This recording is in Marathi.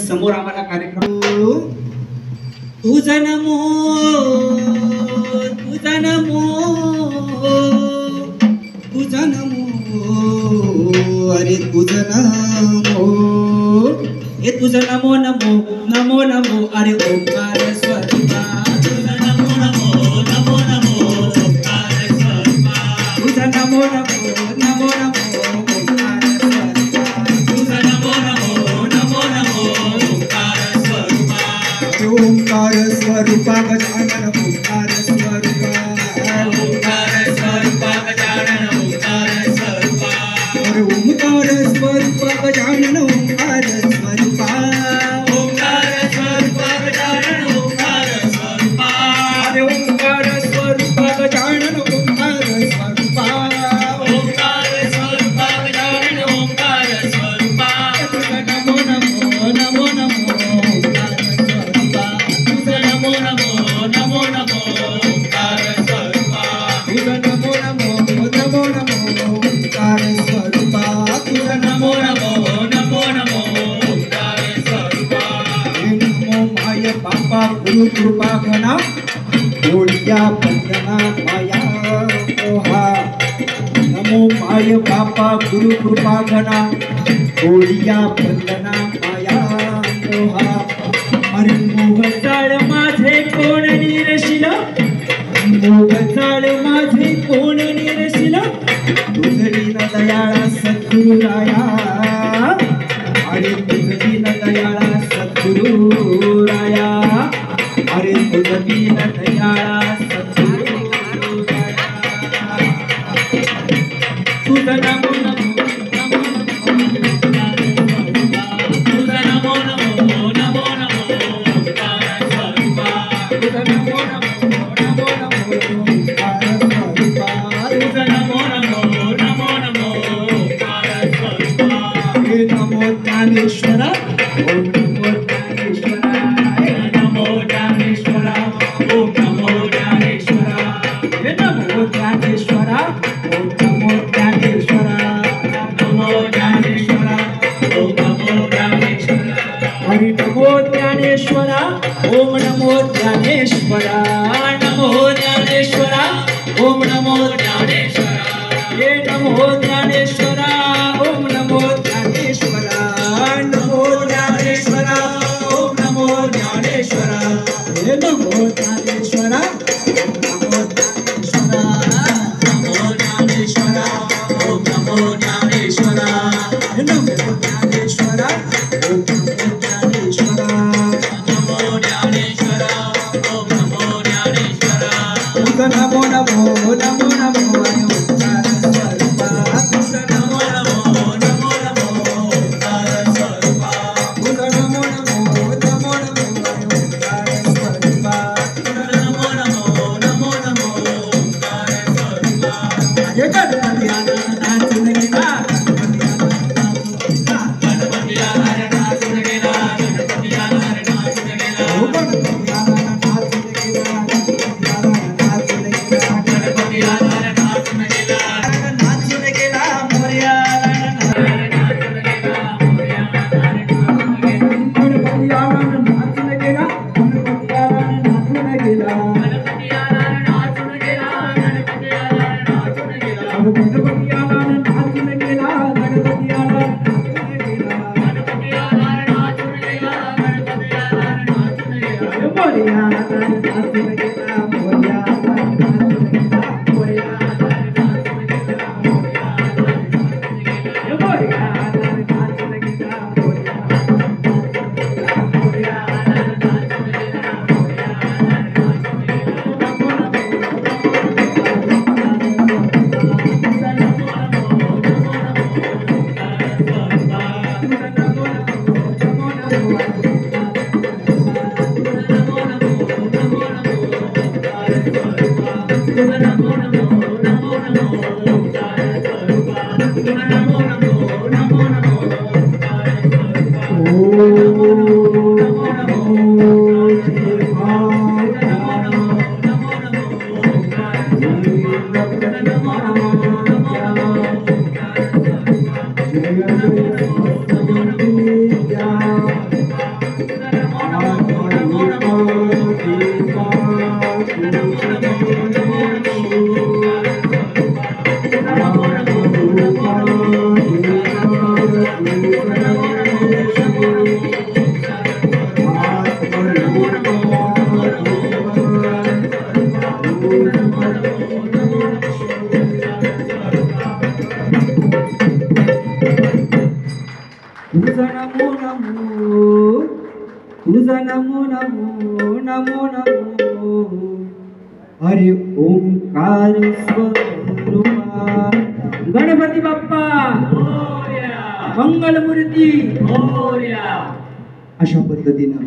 समोर आम्हाला कार्यक्रम तुझा नमो तुझा नमो तुझा नमो अरे तुझा नमो हे तुझा नमो नमो नमो नमो अरे ओंकार स्वरूपा तुझा नमो नमो नमो नमो ओंकार स्वरूपा तुझा नमो नमो नमो नमो ओंकार स्वरूपा तुझा नमो नमो नमो नमो ओंकार स्वरूपा ओंकार स्वरूपा गजानन ओंकार स्वरूपा गजानन ओंकार स्वरूपा अरे ओंकार स्वरूपा गजानन ओंकार स्वरूपा ओंकार स्वरूपा गजानन ओंकार स्वरूपा अरे ओंकार स्वरूपा गजानन ओंकार स्वरूपा ओंकार स्वरूपा गजानन ओंकार स्वरूपा नमो नमो नमो नमो ओंकार स्वरूपा तुझा नमो नमो नमो नमो ओंकार स्वरूपा तुझा नमो नमो नमो नमो ओंकार स्वरूपा तुझा नमो नमो नमो नमो ओंकार स्वरूपा नमो माय बापा गुरु कृपा गणा ओढ्या बंधना माया मोहा नमो माय बापा गुरु कृपा गणा ओढ्या बंधना माया मोहा अरे मोह जाळ माझे कोण निरशिला मोह जाळ माझे कोण निरशिला तुझरी न दयाळा सद्गुरुराया अरे तुझरी न दयाळा सद्गुरुराया अरे तुझरी न दयाळा सद्गुरुराया तुझा नमो नमो तुझा नमो नमो नमो नमो ओंकार स्वरूपा तुझा नमो नमो नमो नमो ओंकार स्वरूपा तुझा नमो नमो नमो नमो ओंकार स्वरूपा हे नमो ज्ञानेश्वरा ओम नमो ज्ञानेश्वरा हे नमो ज्ञानेश्वरा ओम नमो ज्ञानेश्वरा हे नमो ज्ञानेश्वरा ओम नमो ज्ञानेश्वरा नमो ज्ञानेश्वरा ओम नमो ज्ञानेश्वरा हरि नमो ज्ञानेश्वरा ओम नमो ज्ञानेश्वरा नमो ज्ञानेश्वरा ओम नमो ज्ञानेश्वरा हे नमो ज्ञानेश्वरा ओम नमो ज्ञानेश्वरा नमो ज्ञानेश्वरा ओम नमो ज्ञानेश्वरा हे नमो ज्ञानेश्वरा ओम नमो ज्ञानेश्वरा नमो ज्ञानेश्वरा ओम नमो ज्ञानेश्वरा हे नमो ज्ञानेश्वरा ओम नमो ज्ञानेश्वरा नमो ज्ञानेश्वरा ओम नमो ज्ञानेश्वरा तुझा नमो नमो नमो नमो ओंकार स्वरूपा तुझा नमो नमो नमो नमो ओंकार स्वरूपा तुझा नमो नमो नमो नमो ओंकार स्वरूपा तुझा नमो नमो नमो नमो ओंकार स्वरूपा हे गणपती आनंद नाचून गेला गणपती आनंद नाचून गेला गणपती आनंद नाचून गेला हो गणपती आनंद नाचून गेला गणपती आनंद नाचून गेला नाचून गेला मोरया नाचून गेला मोरया गणपती आनंद नाचून गेला गणपती आनंद नाचून गेला गणपती आनंद नाचून गेला गणपती आनंद नाचून गेला गणपती आनंद नाचून गेला गणपती आनंद नाचून गेला गणपती आनंद नाचून गेला गणपती आनंद नाचून गेला मोरया नाचून गेला मोरया नाचून गेला मोरया नाचून गेला मोरया मोरया नाचून गेला मोरया मोरया नाचून गेला मोरया नमो नमो नमो नमो तुझा नमो नमो तुझा नमो नमो नमो नमो हरि ओंकार स्वरूपा गणपती बाप्पा मंगलमूर्ती अशा पद्धतीनं